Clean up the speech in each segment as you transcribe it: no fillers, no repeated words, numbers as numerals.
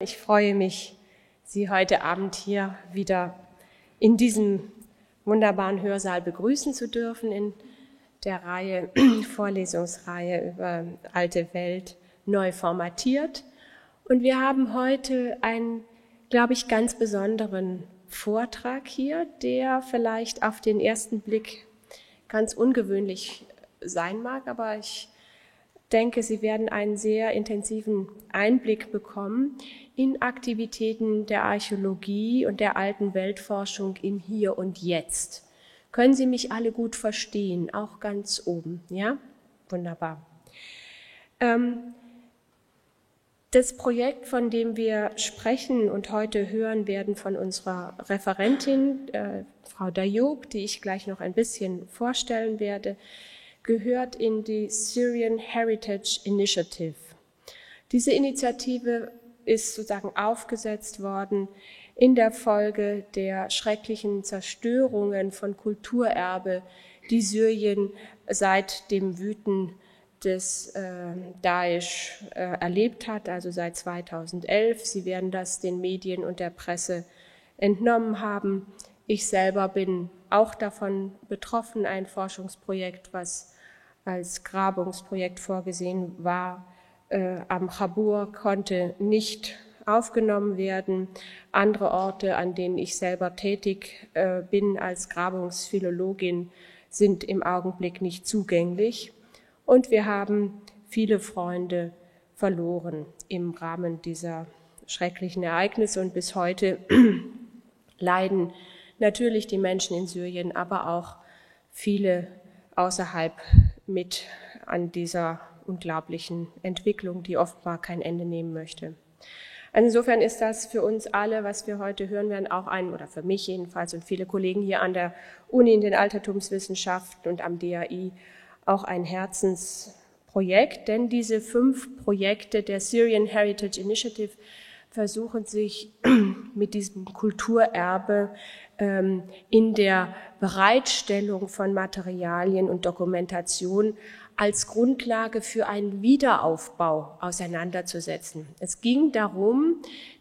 Ich freue mich, Sie heute Abend hier wieder in diesem wunderbaren Hörsaal begrüßen zu dürfen, in der Vorlesungsreihe über Alte Welt neu formatiert. Und wir haben heute einen, glaube ich, ganz besonderen Vortrag hier, der vielleicht auf den ersten Blick ganz ungewöhnlich sein mag, aber ich denke, Sie werden einen sehr intensiven Einblick bekommen in Aktivitäten der Archäologie und der alten Weltforschung im Hier und Jetzt. Können Sie mich alle gut verstehen, auch ganz oben? Ja? Wunderbar. Das Projekt, von dem wir sprechen und heute hören werden von unserer Referentin, Frau Dayoub, die ich gleich noch ein bisschen vorstellen werde, gehört in die Syrian Heritage Initiative. Diese Initiative ist sozusagen aufgesetzt worden in der Folge der schrecklichen Zerstörungen von Kulturerbe, die Syrien seit dem Wüten des Daesh erlebt hat, also seit 2011. Sie werden das den Medien und der Presse entnommen haben. Ich selber bin auch davon betroffen. Ein Forschungsprojekt, was als Grabungsprojekt vorgesehen war, am Chabur, konnte nicht aufgenommen werden. Andere Orte, an denen ich selber tätig bin als Grabungsphilologin, sind im Augenblick nicht zugänglich. Und wir haben viele Freunde verloren im Rahmen dieser schrecklichen Ereignisse. Und bis heute leiden natürlich die Menschen in Syrien, aber auch viele außerhalb mit an dieser unglaublichen Entwicklung, die offenbar kein Ende nehmen möchte. Insofern ist das für uns alle, was wir heute hören werden, auch oder für mich jedenfalls und viele Kollegen hier an der Uni in den Altertumswissenschaften und am DAI auch ein Herzensprojekt, denn diese 5 Projekte der Syrian Heritage Initiative versuchen sich mit diesem Kulturerbe in der Bereitstellung von Materialien und Dokumentation als Grundlage für einen Wiederaufbau auseinanderzusetzen. Es ging darum,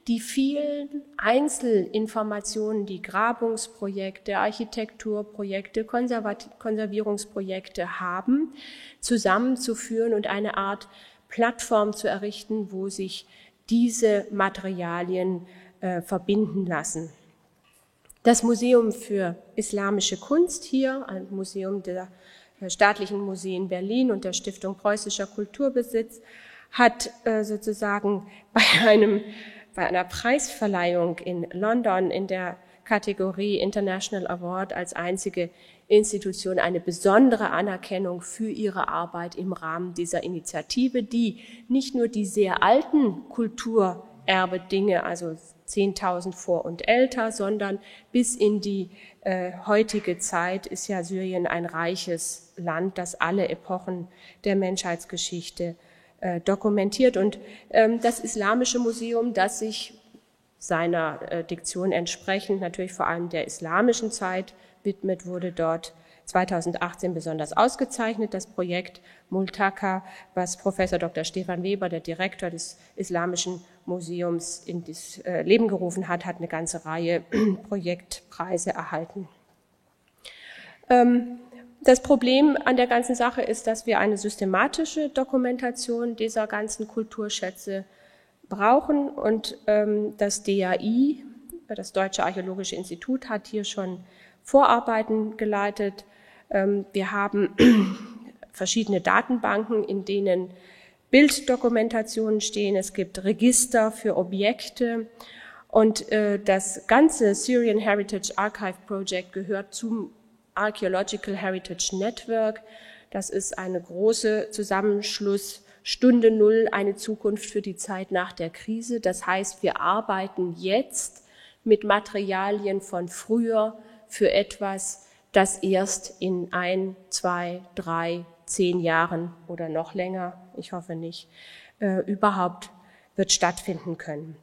die vielen Einzelinformationen, die Grabungsprojekte, Architekturprojekte, Konservierungsprojekte haben, zusammenzuführen und eine Art Plattform zu errichten, wo sich diese Materialien verbinden lassen. Das Museum für Islamische Kunst hier, ein Museum der Staatlichen Museen Berlin und der Stiftung Preußischer Kulturbesitz, hat sozusagen bei einer Preisverleihung in London in der Kategorie International Award als einzige Institution eine besondere Anerkennung für ihre Arbeit im Rahmen dieser Initiative, die nicht nur die sehr alten Kulturerbe-Dinge, also 10.000 vor und älter, sondern bis in die heutige Zeit ist ja Syrien ein reiches Land, das alle Epochen der Menschheitsgeschichte dokumentiert. Und das Islamische Museum, das sich seiner Diktion entsprechend natürlich vor allem der islamischen Zeit widmet, wurde dort 2018 besonders ausgezeichnet. Das Projekt Multaka, was Professor Dr. Stefan Weber, der Direktor des Islamischen Museums, in das Leben gerufen hat, hat eine ganze Reihe Projektpreise erhalten. Das Problem an der ganzen Sache ist, dass wir eine systematische Dokumentation dieser ganzen Kulturschätze brauchen und das DAI, das Deutsche Archäologische Institut, hat hier schon Vorarbeiten geleitet. Wir haben verschiedene Datenbanken, in denen Bilddokumentationen stehen. Es gibt Register für Objekte und das ganze Syrian Heritage Archive Project gehört zum Archaeological Heritage Network. Das ist eine große Zusammenschluss, Stunde Null, eine Zukunft für die Zeit nach der Krise. Das heißt, wir arbeiten jetzt mit Materialien von früher für etwas, das erst in 1, 2, 3, 10 Jahren oder noch länger, ich hoffe nicht, überhaupt wird stattfinden können.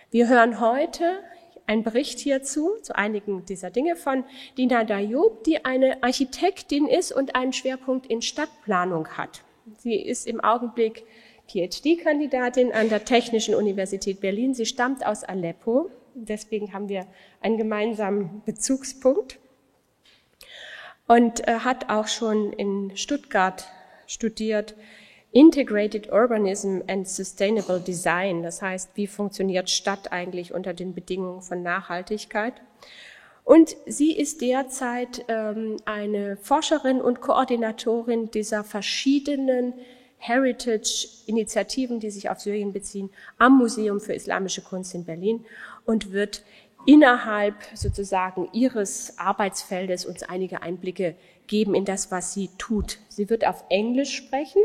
Wir hören heute einen Bericht hierzu, zu einigen dieser Dinge von Dima Dayoub, die eine Architektin ist und einen Schwerpunkt in Stadtplanung hat. Sie ist im Augenblick PhD-Kandidatin an der Technischen Universität Berlin. Sie stammt aus Aleppo, deswegen haben wir einen gemeinsamen Bezugspunkt und hat auch schon in Stuttgart studiert, Integrated Urbanism and Sustainable Design, das heißt, wie funktioniert Stadt eigentlich unter den Bedingungen von Nachhaltigkeit. Und sie ist derzeit eine Forscherin und Koordinatorin dieser verschiedenen Heritage-Initiativen, die sich auf Syrien beziehen, am Museum für Islamische Kunst in Berlin und wird innerhalb sozusagen ihres Arbeitsfeldes uns einige Einblicke geben in das, was sie tut. Sie wird auf Englisch sprechen.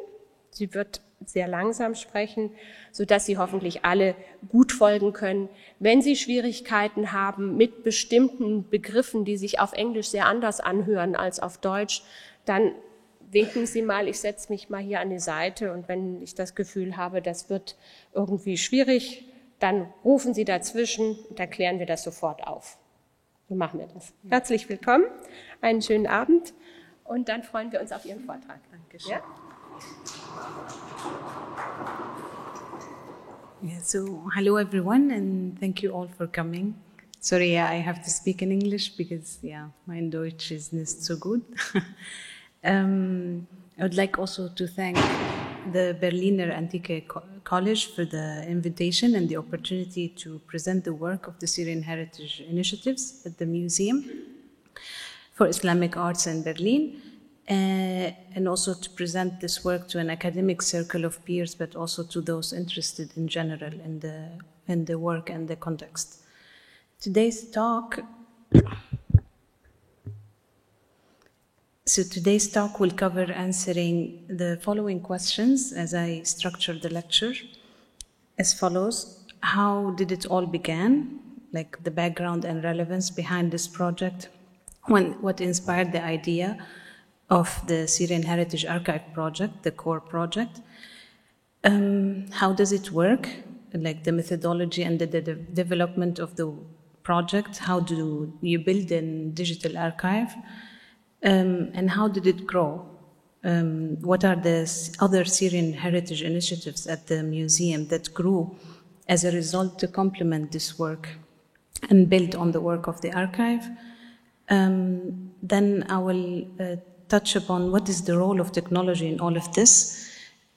Sie wird sehr langsam sprechen, sodass Sie hoffentlich alle gut folgen können. Wenn Sie Schwierigkeiten haben mit bestimmten Begriffen, die sich auf Englisch sehr anders anhören als auf Deutsch, dann winken Sie mal, ich setze mich mal hier an die Seite und wenn ich das Gefühl habe, das wird irgendwie schwierig, dann rufen Sie dazwischen und dann klären wir das sofort auf. So machen wir das. Herzlich willkommen, einen schönen Abend und dann freuen wir uns auf Ihren Vortrag. Dankeschön. Ja? Yeah, so hello everyone and thank you all for coming. Sorry, I have to speak in English because my Deutsch is not so good. I would like also to thank the Berliner Antike-Kollegs for the invitation and the opportunity to present the work of the Syrian Heritage Initiatives at the Museum for Islamic Arts in Berlin. And also to present this work to an academic circle of peers, but also to those interested in general in the work and the context. Today's talk will cover answering the following questions as I structure the lecture as follows. How did it all begin? Like the background and relevance behind this project. What inspired the idea of the Syrian Heritage Archive project, the core project. How does it work? Like the methodology and the development of the project. How do you build a digital archive? And how did it grow? What are the other Syrian heritage initiatives at the museum that grew as a result to complement this work and build on the work of the archive? Then I will touch upon what is the role of technology in all of this.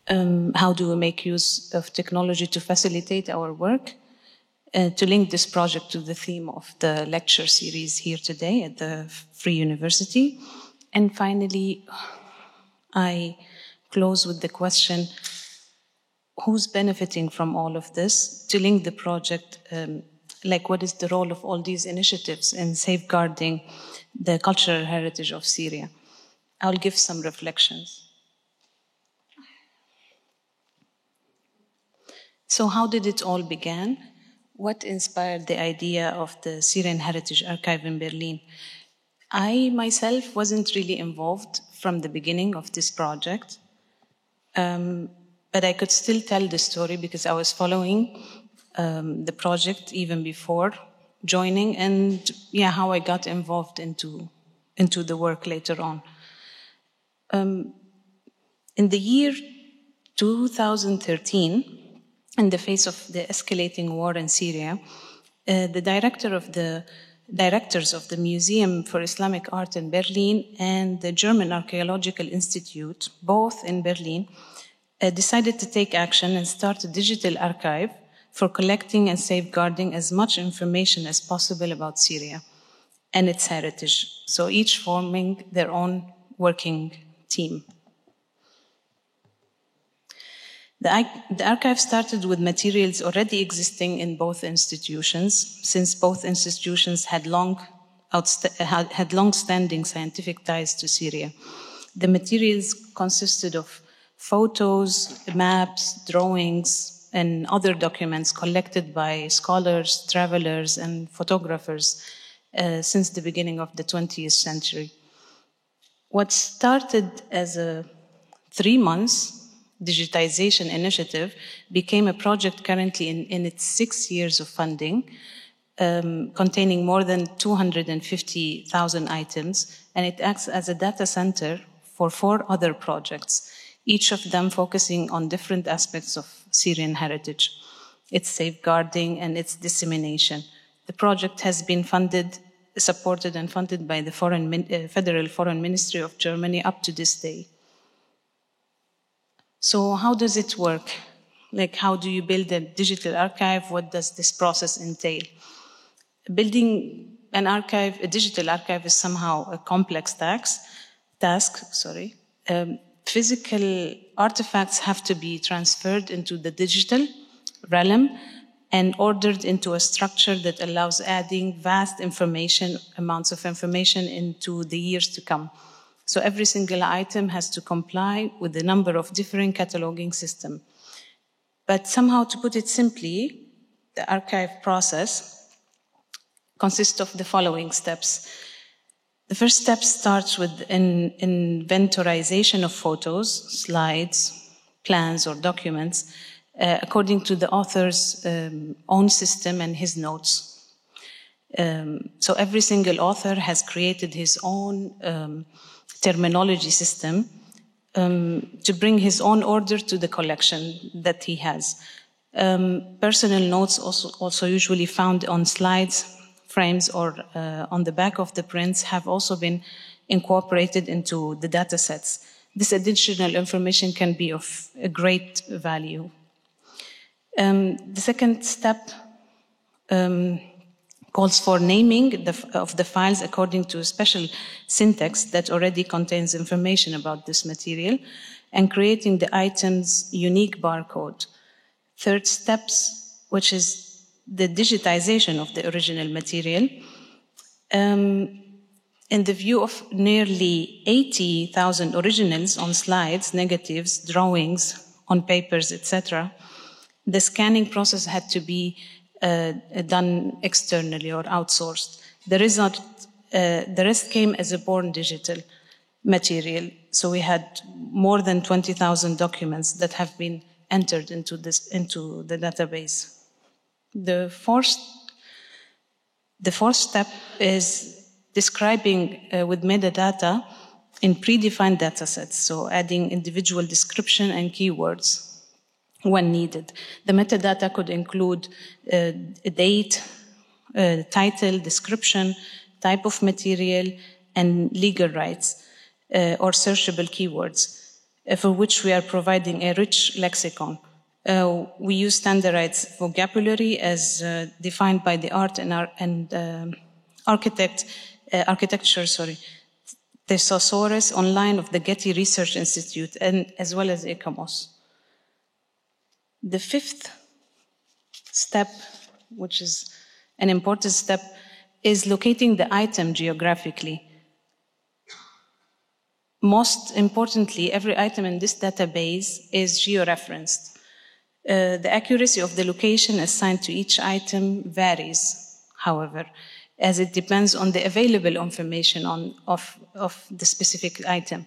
How do we make use of technology to facilitate our work? To link this project to the theme of the lecture series here today at the Free University. And finally, I close with the question, who's benefiting from all of this? To link the project, like what is the role of all these initiatives in safeguarding the cultural heritage of Syria? I'll give some reflections. So how did it all begin? What inspired the idea of the Syrian Heritage Archive in Berlin? I myself wasn't really involved from the beginning of this project, but I could still tell the story because I was following the project even before joining and how I got involved into the work later on. In the year 2013, in the face of the escalating war in Syria, the directors of the Museum for Islamic Art in Berlin and the German Archaeological Institute, both in Berlin, decided to take action and start a digital archive for collecting and safeguarding as much information as possible about Syria and its heritage, so each forming their own working team. The archive started with materials already existing in both institutions, since both institutions had long-standing scientific ties to Syria. The materials consisted of photos, maps, drawings, and other documents collected by scholars, travelers, and photographers since the beginning of the 20th century. What started as a 3 months digitization initiative became a project currently in its 6 years of funding, containing more than 250,000 items, and it acts as a data center for 4 other projects, each of them focusing on different aspects of Syrian heritage, its safeguarding and its dissemination. The project has been supported and funded by the Federal Foreign Ministry of Germany up to this day. So how does it work? Like, how do you build a digital archive? What does this process entail? Building an archive, a digital archive, is somehow a complex task. Physical artifacts have to be transferred into the digital realm and ordered into a structure that allows adding vast amounts of information into the years to come. So every single item has to comply with a number of different cataloging systems. But somehow, to put it simply, the archive process consists of the following steps. The first step starts with an inventorization of photos, slides, plans, or documents, according to the author's own system and his notes. So every single author has created his own terminology system to bring his own order to the collection that he has. Personal notes also usually found on slides, frames, or on the back of the prints have also been incorporated into the data sets. This additional information can be of a great value. The second step calls for naming of the files according to a special syntax that already contains information about this material and creating the item's unique barcode. Third steps, which is the digitization of the original material. In the view of nearly 80,000 originals on slides, negatives, drawings, on papers, etc., the scanning process had to be done externally or outsourced. The rest came as a born digital material. So we had more than 20,000 documents that have been entered into the database. The fourth step is describing with metadata in predefined datasets, so adding individual description and keywords when needed. The metadata could include a date, title, description, type of material, and legal rights, or searchable keywords, for which we are providing a rich lexicon. We use standardized vocabulary as defined by the art and architecture, thesaurus online of the Getty Research Institute, and as well as ECOMOS. The fifth step, which is an important step, is locating the item geographically. Most importantly, every item in this database is georeferenced. The accuracy of the location assigned to each item varies, however, as it depends on the available information of the specific item.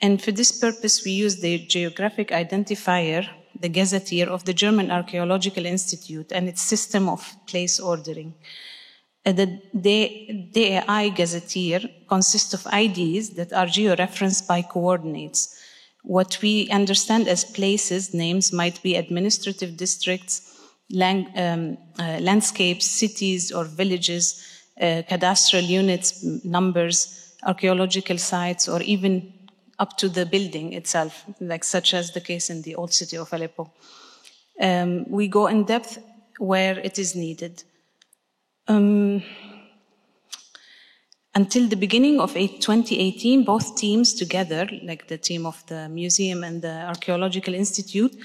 And for this purpose, we use the geographic identifier, the gazetteer of the German Archaeological Institute, and its system of place ordering. The DAI gazetteer consists of IDs that are georeferenced by coordinates. What we understand as places, names, might be administrative districts, landscapes, cities or villages, cadastral units, numbers, archaeological sites, or even up to the building itself, like such as the case in the old city of Aleppo. We go in depth where it is needed. Until the beginning of 2018, both teams together, like the team of the museum and the Archaeological Institute,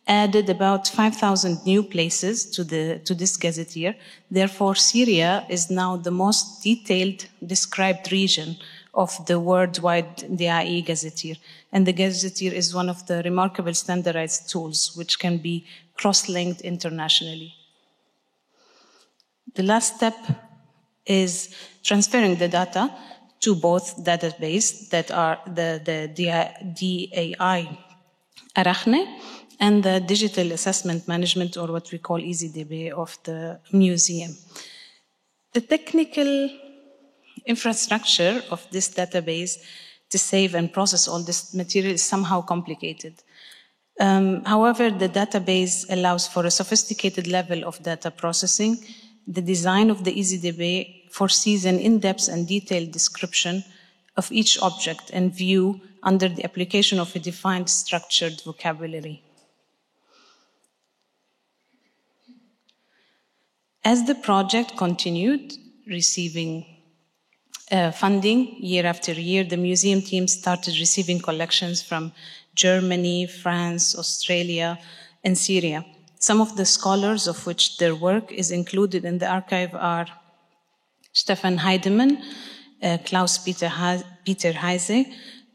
added about 5,000 new places to this gazetteer. Therefore, Syria is now the most detailed described region of the worldwide DAI gazetteer. And the gazetteer is one of the remarkable standardized tools which can be cross-linked internationally. The last step is transferring the data to both databases that are the DAI Arachne and the digital assessment management, or what we call EasyDB, of the museum. The technical infrastructure of this database to save and process all this material is somehow complicated. However, the database allows for a sophisticated level of data processing. The design of the EasyDB foresees an in-depth and detailed description of each object and view under the application of a defined structured vocabulary. As the project continued receiving funding year after year, the museum team started receiving collections from Germany, France, Australia, and Syria. Some of the scholars of which their work is included in the archive are Stefan Heidemann, Klaus-Peter Heise,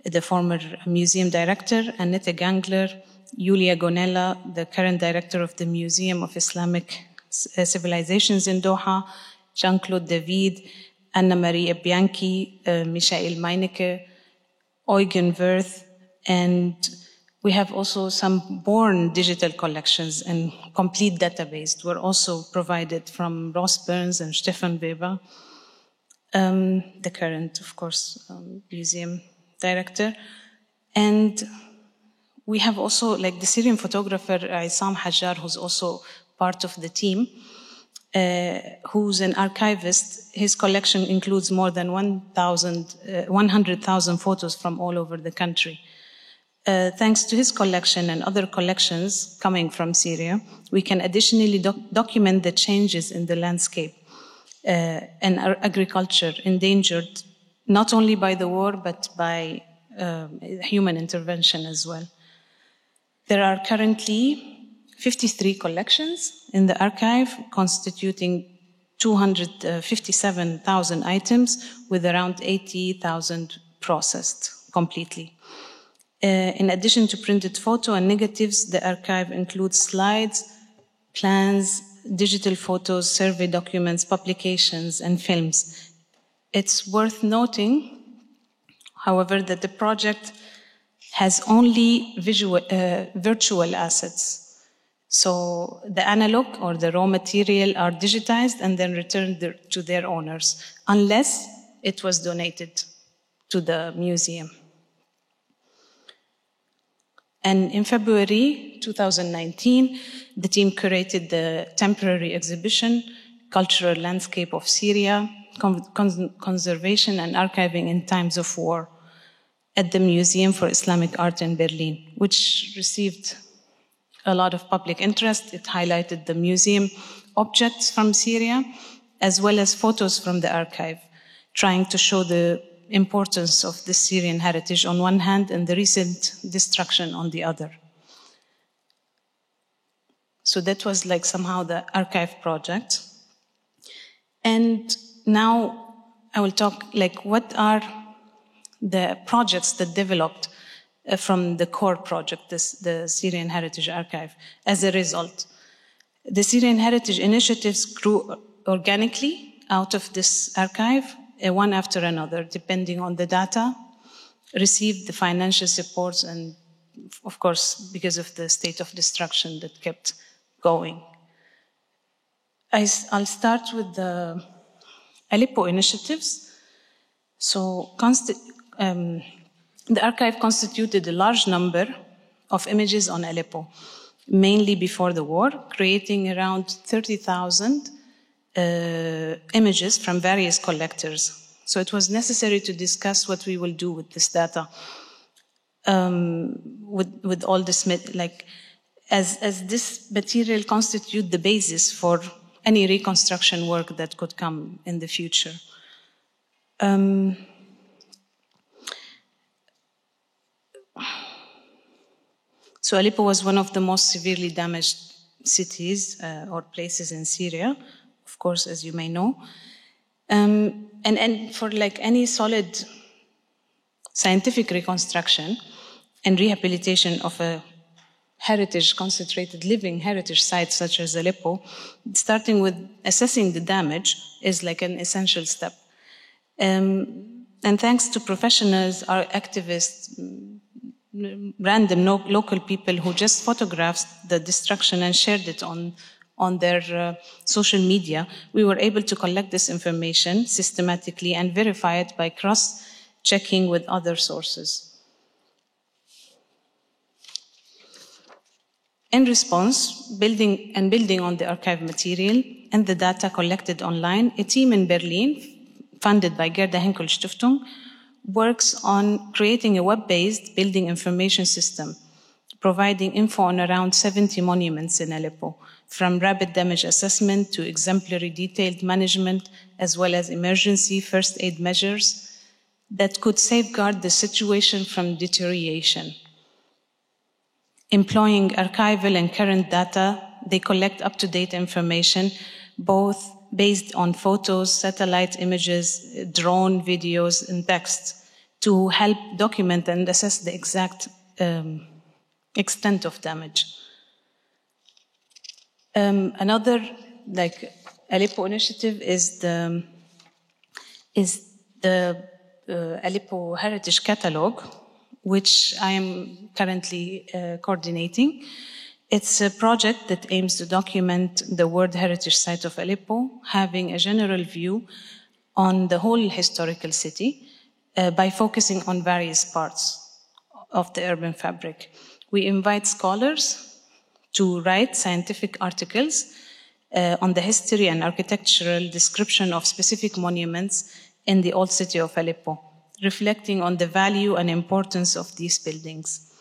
the former museum director, Annette Gangler, Julia Gonella, the current director of the Museum of Islamic Civilizations in Doha, Jean-Claude David, Anna-Maria Bianchi, Michael Meinecke, Eugen Wirth, and we have also some born digital collections and complete database were also provided from Ross Burns and Stefan Weber, the current, of course, museum director. And we have also, like the Syrian photographer, Isam Hajar, who's also part of the team, who's an archivist. His collection includes more than 100,000 photos from all over the country. Thanks to his collection and other collections coming from Syria, we can additionally document the changes in the landscape and agriculture endangered not only by the war, but by human intervention as well. There are currently 53 collections in the archive, constituting 257,000 items, with around 80,000 processed completely. In addition to printed photo and negatives, the archive includes slides, plans, digital photos, survey documents, publications, and films. It's worth noting, however, that the project has only virtual assets. So the analog or the raw material are digitized and then returned to their owners, unless it was donated to the museum. And in February 2019, the team curated the temporary exhibition, Cultural Landscape of Syria, Conservation and Archiving in Times of War, at the Museum for Islamic Art in Berlin, which received a lot of public interest. It highlighted the museum objects from Syria, as well as photos from the archive, trying to show the importance of the Syrian heritage on one hand and the recent destruction on the other. So that was like somehow the archive project. And now I will talk like what are the projects that developed from the core project, the Syrian Heritage Archive. As a result, the Syrian Heritage Initiatives grew organically out of this archive, one after another, depending on the data, received the financial supports, and of course, because of the state of destruction that kept going. I'll start with the Aleppo Initiatives. So the archive constituted a large number of images on Aleppo, mainly before the war, creating around 30,000 images from various collectors. So it was necessary to discuss what we will do with this data, with all this, like, as this material constitute the basis for any reconstruction work that could come in the future. So Aleppo was one of the most severely damaged cities or places in Syria, of course, as you may know. And for like any solid scientific reconstruction and rehabilitation of a heritage, concentrated living heritage site such as Aleppo, starting with assessing the damage is like an essential step. And thanks to professionals, our activists, random local people who just photographed the destruction and shared it on their social media, we were able to collect this information systematically and verify it by checking with other sources. In response, building on the archive material and the data collected online, a team in Berlin, funded by Gerda Henkel Stiftung, works on creating a web-based building information system, providing info on around 70 monuments in Aleppo, from rapid damage assessment to exemplary detailed management, as well as emergency first aid measures that could safeguard the situation from deterioration. Employing archival and current data, they collect up-to-date information, both based on photos, satellite images, drone videos, and text, to help document and assess the exact extent of damage. Another, Aleppo Initiative is the Aleppo Heritage Catalog, which I am currently coordinating. It's a project that aims to document the World Heritage Site of Aleppo, having a general view on the whole historical city by focusing on various parts of the urban fabric. We invite scholars to write scientific articles on the history and architectural description of specific monuments in the old city of Aleppo, reflecting on the value and importance of these buildings.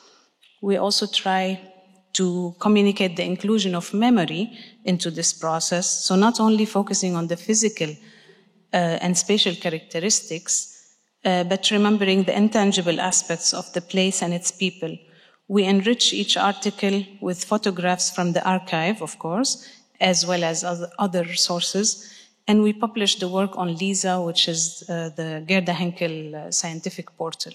We also try to communicate the inclusion of memory into this process, so not only focusing on the physical and spatial characteristics, but remembering the intangible aspects of the place and its people. We enrich each article with photographs from the archive, of course, as well as other sources, and we publish the work on LISA, which is the Gerda Henkel scientific portal.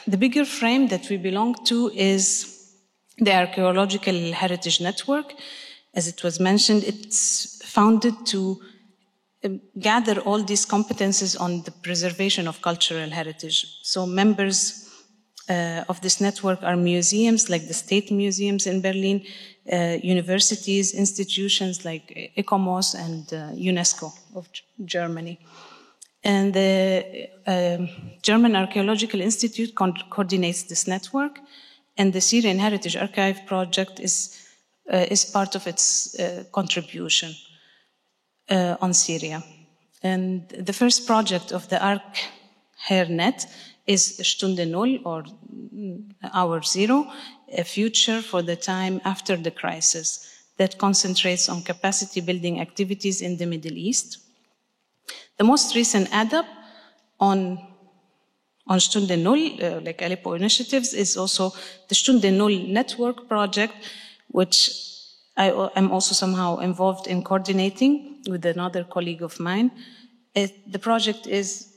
The bigger frame that we belong to is the Archaeological Heritage Network. As it was mentioned, it's founded to gather all these competences on the preservation of cultural heritage. So members of this network are museums like the state museums in Berlin, universities, institutions like ECOMOS and UNESCO of Germany. And the German Archaeological Institute coordinates this network, and the Syrian Heritage Archive project is part of its contribution on Syria. And the first project of the ArcHerNet is Stunde Null, or Hour Zero, a future for the time after the crisis that concentrates on capacity building activities in the Middle East. The most recent add-up on Stunde Null, like Aleppo Initiatives, is also the Stunde Null Network project, which I am also somehow involved in coordinating with another colleague of mine. The project is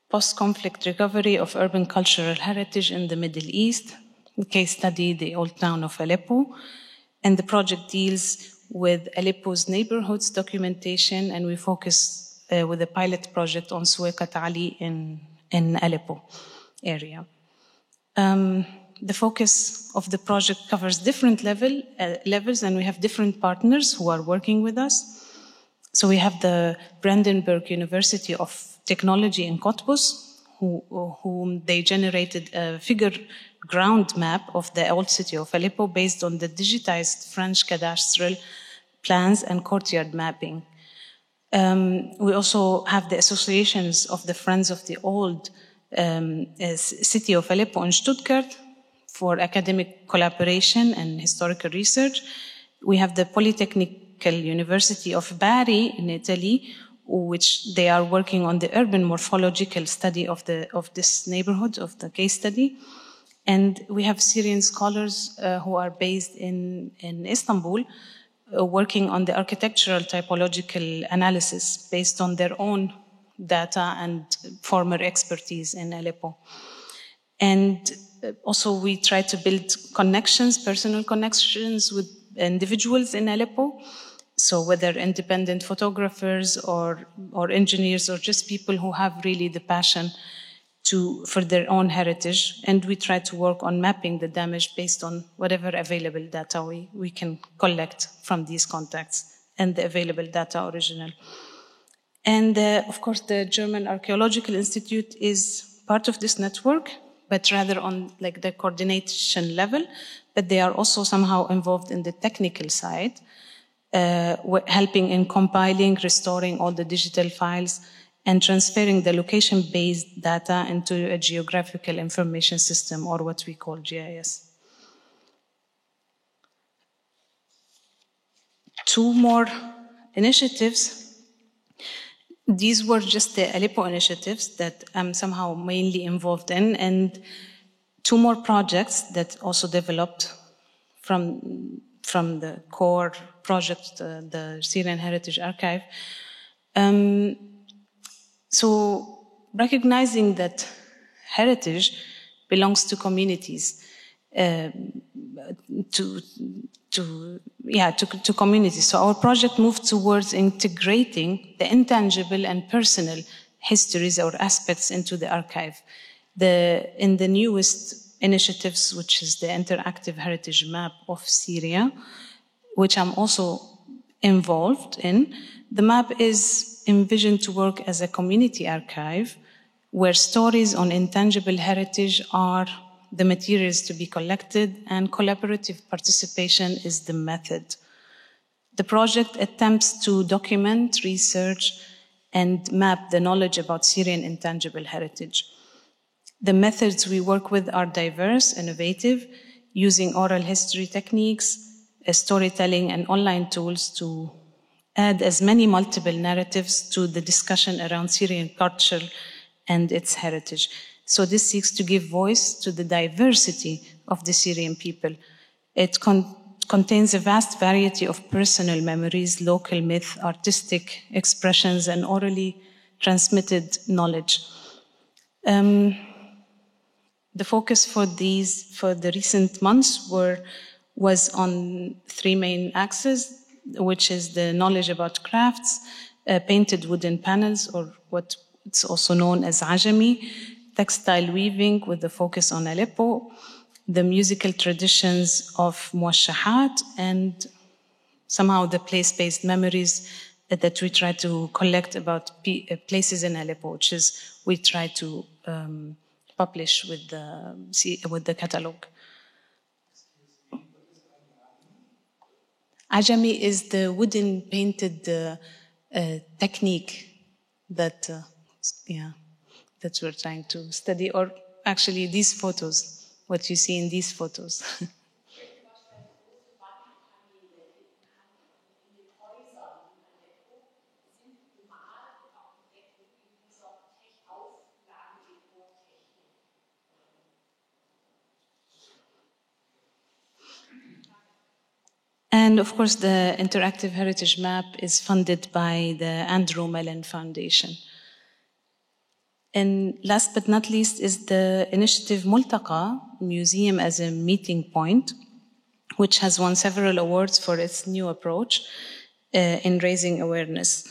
post-conflict recovery of urban cultural heritage in the Middle East, the case study, the old town of Aleppo, and the project deals with Aleppo's neighborhoods documentation, and we focus with a pilot project on Sueqat Ali in Aleppo area. The focus of the project covers different levels, and we have different partners who are working with us. So we have the Brandenburg University of Technology in Cottbus, whom they generated a figure ground map of the old city of Aleppo based on the digitized French cadastral plans and courtyard mapping. We also have the associations of the Friends of the Old City of Aleppo in Stuttgart for academic collaboration and historical research. We have the Polytechnical University of Bari in Italy, which they are working on the urban morphological study of this neighborhood, of the case study. And we have Syrian scholars who are based in Istanbul, working on the architectural typological analysis based on their own data and former expertise in Aleppo. And also we try to build connections, personal connections with individuals in Aleppo. So whether independent photographers or engineers or just people who have really the passion for their own heritage, and we try to work on mapping the damage based on whatever available data we can collect from these contacts and the available data original. And of course, the German Archaeological Institute is part of this network, but rather on like the coordination level, but they are also somehow involved in the technical side, helping in compiling, restoring all the digital files, and transferring the location-based data into a geographical information system, or what we call GIS. Two more initiatives. These were just the Aleppo initiatives that I'm somehow mainly involved in, and two more projects that also developed from the core project, the Syrian Heritage Archive. So recognizing that heritage belongs to communities, to communities. So our project moved towards integrating the intangible and personal histories or aspects into the archive. In the newest initiatives, which is the interactive heritage map of Syria, which I'm also involved in, the map is envisioned to work as a community archive where stories on intangible heritage are the materials to be collected and collaborative participation is the method. The project attempts to document, research, and map the knowledge about Syrian intangible heritage. The methods we work with are diverse, innovative, using oral history techniques, storytelling, and online tools to add as many multiple narratives to the discussion around Syrian culture and its heritage. So this seeks to give voice to the diversity of the Syrian people. It contains a vast variety of personal memories, local myth, artistic expressions, and orally transmitted knowledge. The focus for the recent months was on three main axes, which is the knowledge about crafts, painted wooden panels, or what it's also known as Ajami, textile weaving with the focus on Aleppo, the musical traditions of Muashahat, and somehow the place-based memories that we try to collect about places in Aleppo, which is we try to publish with the catalog. Ajami is the wooden painted technique that we're trying to study, or actually these photos, what you see in these photos. And of course, the Interactive Heritage Map is funded by the Andrew Mellon Foundation. And last but not least is the initiative Multaqa, Museum as a Meeting Point, which has won several awards for its new approach in raising awareness.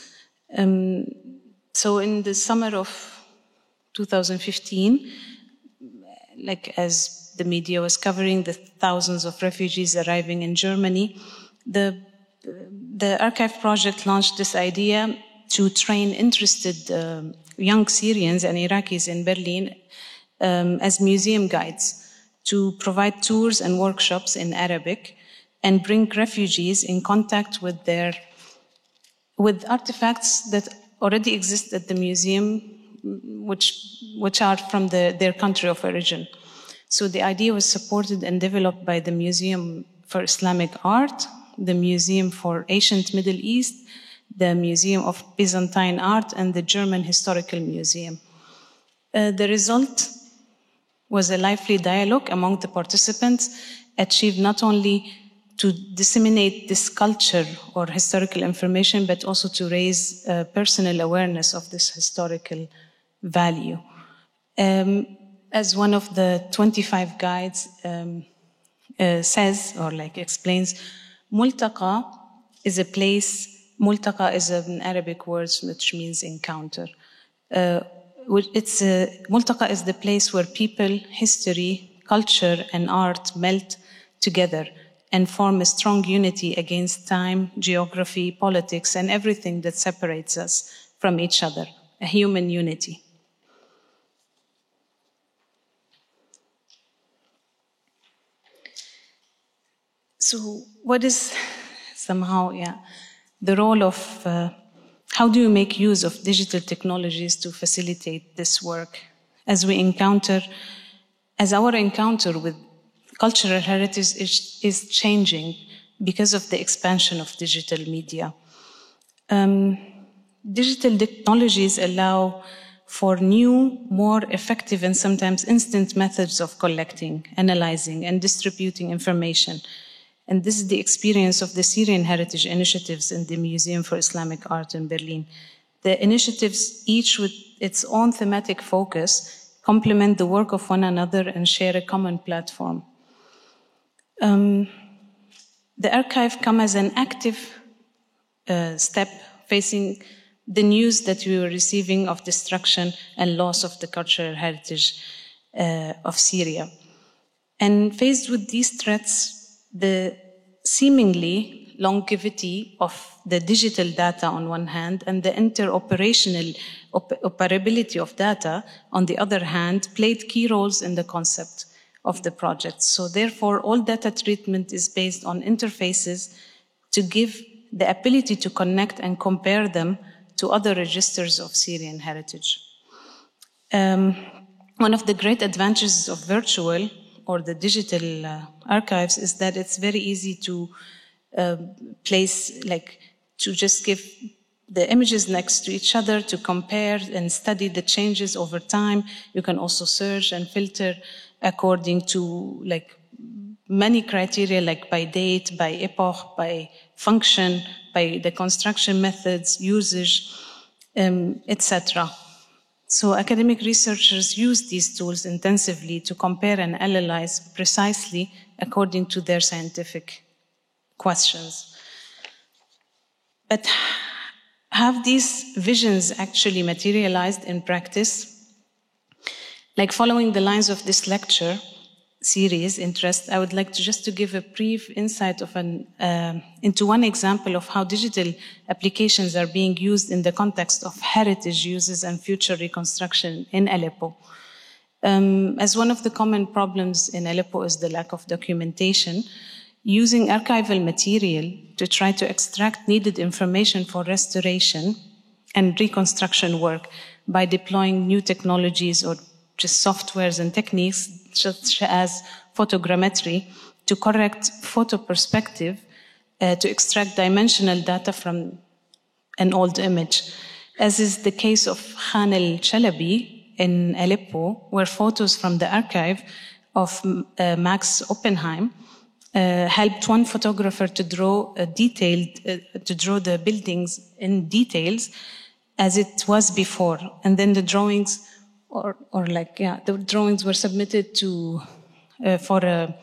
So in the summer of 2015, like as the media was covering the thousands of refugees arriving in Germany, the archive project launched this idea to train interested young Syrians and Iraqis in Berlin as museum guides to provide tours and workshops in Arabic and bring refugees in contact with artifacts that already exist at the museum, which are from their country of origin. So the idea was supported and developed by the Museum for Islamic Art, the Museum for Ancient Middle East, the Museum of Byzantine Art, and the German Historical Museum. The result was a lively dialogue among the participants, achieved not only to disseminate this culture or historical information, but also to raise personal awareness of this historical value. As one of the 25 guides says, or explains, Multaqa is a place. Multaqa is an Arabic word which means encounter. Multaqa is the place where people, history, culture, and art melt together and form a strong unity against time, geography, politics, and everything that separates us from each other, a human unity. So what is somehow, the role of, how do you make use of digital technologies to facilitate this work as our encounter with cultural heritage is changing because of the expansion of digital media? Digital technologies allow for new, more effective and sometimes instant methods of collecting, analyzing, and distributing information. And this is the experience of the Syrian Heritage Initiatives in the Museum for Islamic Art in Berlin. The initiatives, each with its own thematic focus, complement the work of one another and share a common platform. The archive comes as an active step facing the news that we were receiving of destruction and loss of the cultural heritage of Syria. And faced with these threats, the seemingly longevity of the digital data on one hand and the interoperability of data on the other hand played key roles in the concept of the project. So therefore, all data treatment is based on interfaces to give the ability to connect and compare them to other registers of Syrian heritage. One of the great advantages of virtual or the digital archives is that it's very easy to place, to just give the images next to each other to compare and study the changes over time. You can also search and filter according to many criteria, like by date, by epoch, by function, by the construction methods, usage, etc. So academic researchers use these tools intensively to compare and analyze precisely according to their scientific questions. But have these visions actually materialized in practice? Following the lines of this lecture series interest, I would like to give a brief insight of into one example of how digital applications are being used in the context of heritage uses and future reconstruction in Aleppo. As one of the common problems in Aleppo is the lack of documentation, using archival material to try to extract needed information for restoration and reconstruction work by deploying new technologies or just softwares and techniques such as photogrammetry to correct photo perspective to extract dimensional data from an old image, as is the case of Khan el-Chalabi in Aleppo, where photos from the archive of Max Oppenheim helped one photographer to draw the buildings in details as it was before, and then the drawings the drawings were submitted for a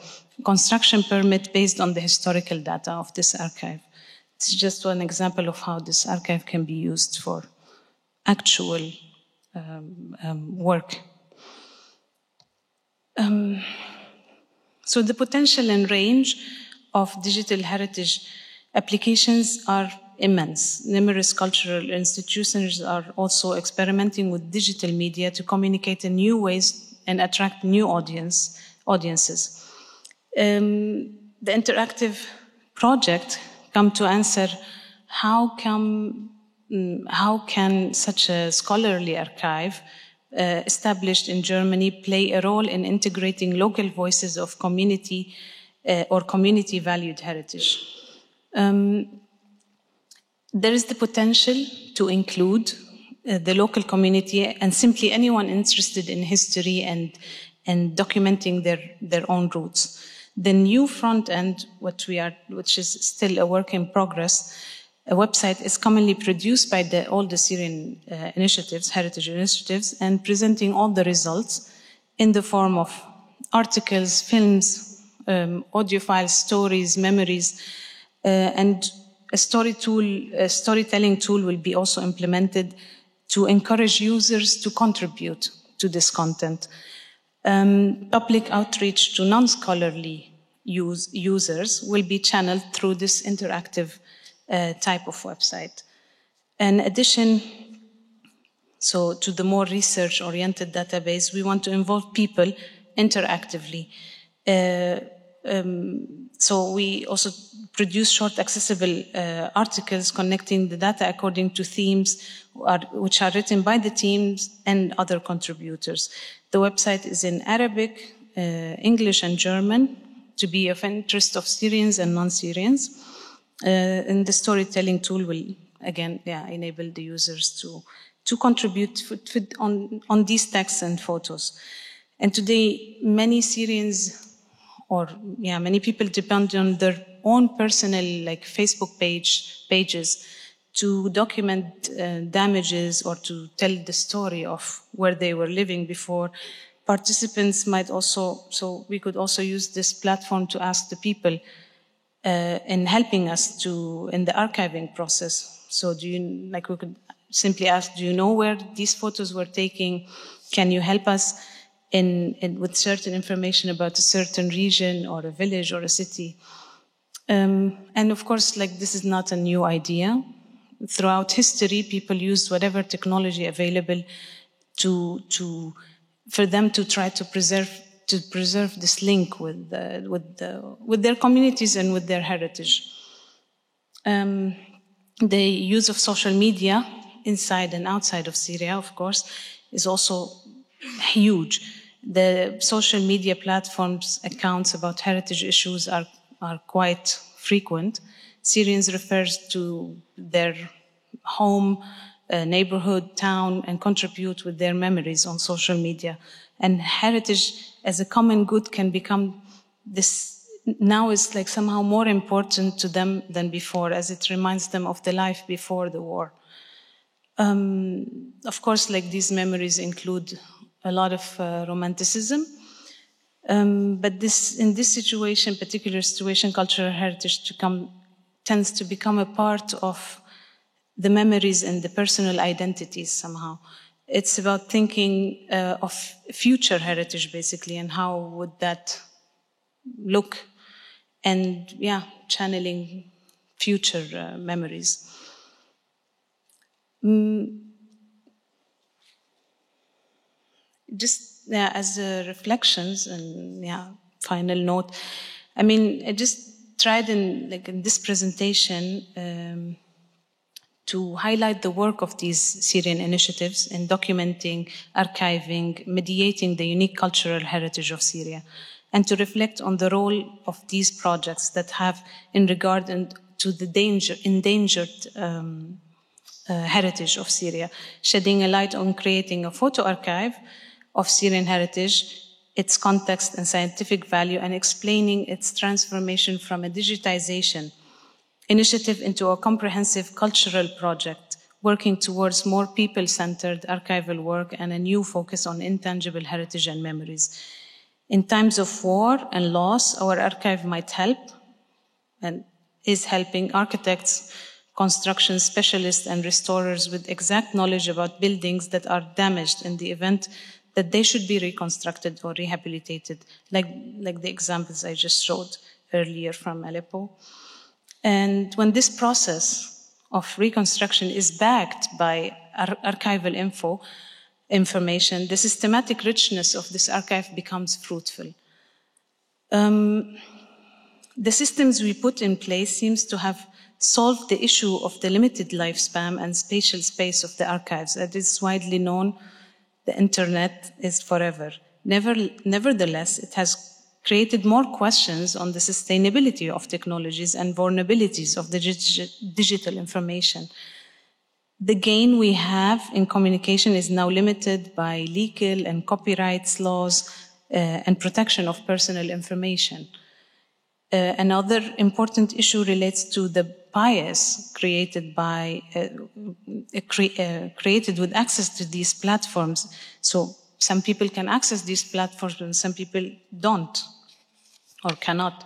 construction permit based on the historical data of this archive. It's just one example of how this archive can be used for actual work. So the potential and range of digital heritage applications are immense. Numerous cultural institutions are also experimenting with digital media to communicate in new ways and attract new audiences. The interactive project come to answer how can such a scholarly archive established in Germany play a role in integrating local voices of community or community valued heritage. There is the potential to include the local community and simply anyone interested in history and documenting their own roots. The new front end, which is still a work in progress, a website is commonly produced by all the Syrian heritage initiatives, and presenting all the results in the form of articles, films, audio files, stories, memories, and a storytelling tool will be also implemented to encourage users to contribute to this content. Public outreach to non-scholarly users will be channeled through this interactive type of website. In addition, So to the more research-oriented database, we want to involve people interactively. So we also produce short accessible articles connecting the data according to themes which are written by the teams and other contributors. The website is in Arabic, English and German to be of interest of Syrians and non-Syrians. And the storytelling tool will, again, enable the users to contribute on these texts and photos. And today, many Syrians many people depend on their own personal, like Facebook pages to document damages or to tell the story of where they were living before. Participants might also, so we could also use this platform to ask the people in helping us in the archiving process. So we could simply ask, do you know where these photos were taken? Can you help us with certain information about a certain region or a village or a city? And of course, this is not a new idea. Throughout history, people used whatever technology available for them to try to preserve this link with their communities and with their heritage. The use of social media inside and outside of Syria, of course, is also huge. The social media platforms' accounts about heritage issues are quite frequent. Syrians refer to their home, neighborhood, town, and contribute with their memories on social media. And heritage as a common good can become now is somehow more important to them than before, as it reminds them of the life before the war. Of course, these memories include a lot of romanticism, but in this situation, particular situation, cultural heritage tends to become a part of the memories and the personal identities somehow. It's about thinking of future heritage, basically, and how would that look, and channeling future memories. Just as reflections and final note, I just tried in this presentation to highlight the work of these Syrian initiatives in documenting, archiving, mediating the unique cultural heritage of Syria, and to reflect on the role of these projects that have in regard to the endangered heritage of Syria, shedding a light on creating a photo archive of Syrian heritage, its context and scientific value, and explaining its transformation from a digitization initiative into a comprehensive cultural project, working towards more people-centered archival work and a new focus on intangible heritage and memories. In times of war and loss, our archive might help and is helping architects, construction specialists, and restorers with exact knowledge about buildings that are damaged in the event that they should be reconstructed or rehabilitated, like the examples I just showed earlier from Aleppo. And when this process of reconstruction is backed by archival information, the systematic richness of this archive becomes fruitful. The systems we put in place seems to have solved the issue of the limited lifespan and spatial space of the archives. As is widely known, the internet is forever. Nevertheless, it has created more questions on the sustainability of technologies and vulnerabilities of the digital information. The gain we have in communication is now limited by legal and copyright laws and protection of personal information. Another important issue relates to the bias created with access to these platforms. So some people can access these platforms and some people don't or cannot.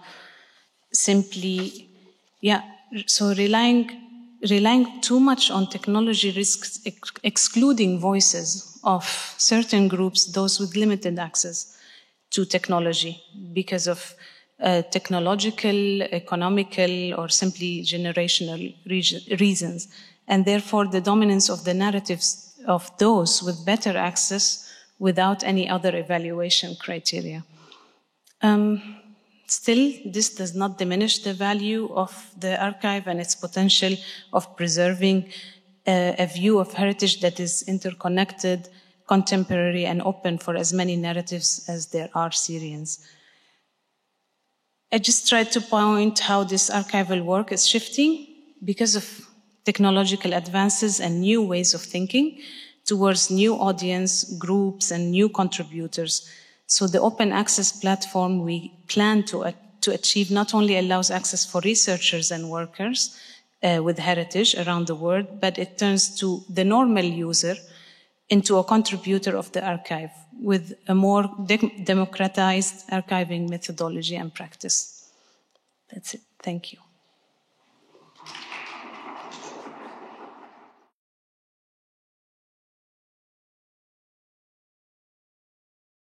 Simply, so relying too much on technology risks excluding voices of certain groups, those with limited access to technology because of technological, economical, or simply generational reasons. And therefore, the dominance of the narratives of those with better access without any other evaluation criteria. Still, this does not diminish the value of the archive and its potential of preserving a view of heritage that is interconnected, contemporary, and open for as many narratives as there are Syrians. I just tried to point how this archival work is shifting because of technological advances and new ways of thinking towards new audience groups and new contributors. So the open access platform we plan to achieve not only allows access for researchers and workers with heritage around the world, but it turns to the normal user into a contributor of the archive with a more democratized archiving methodology and practice. That's it. Thank you.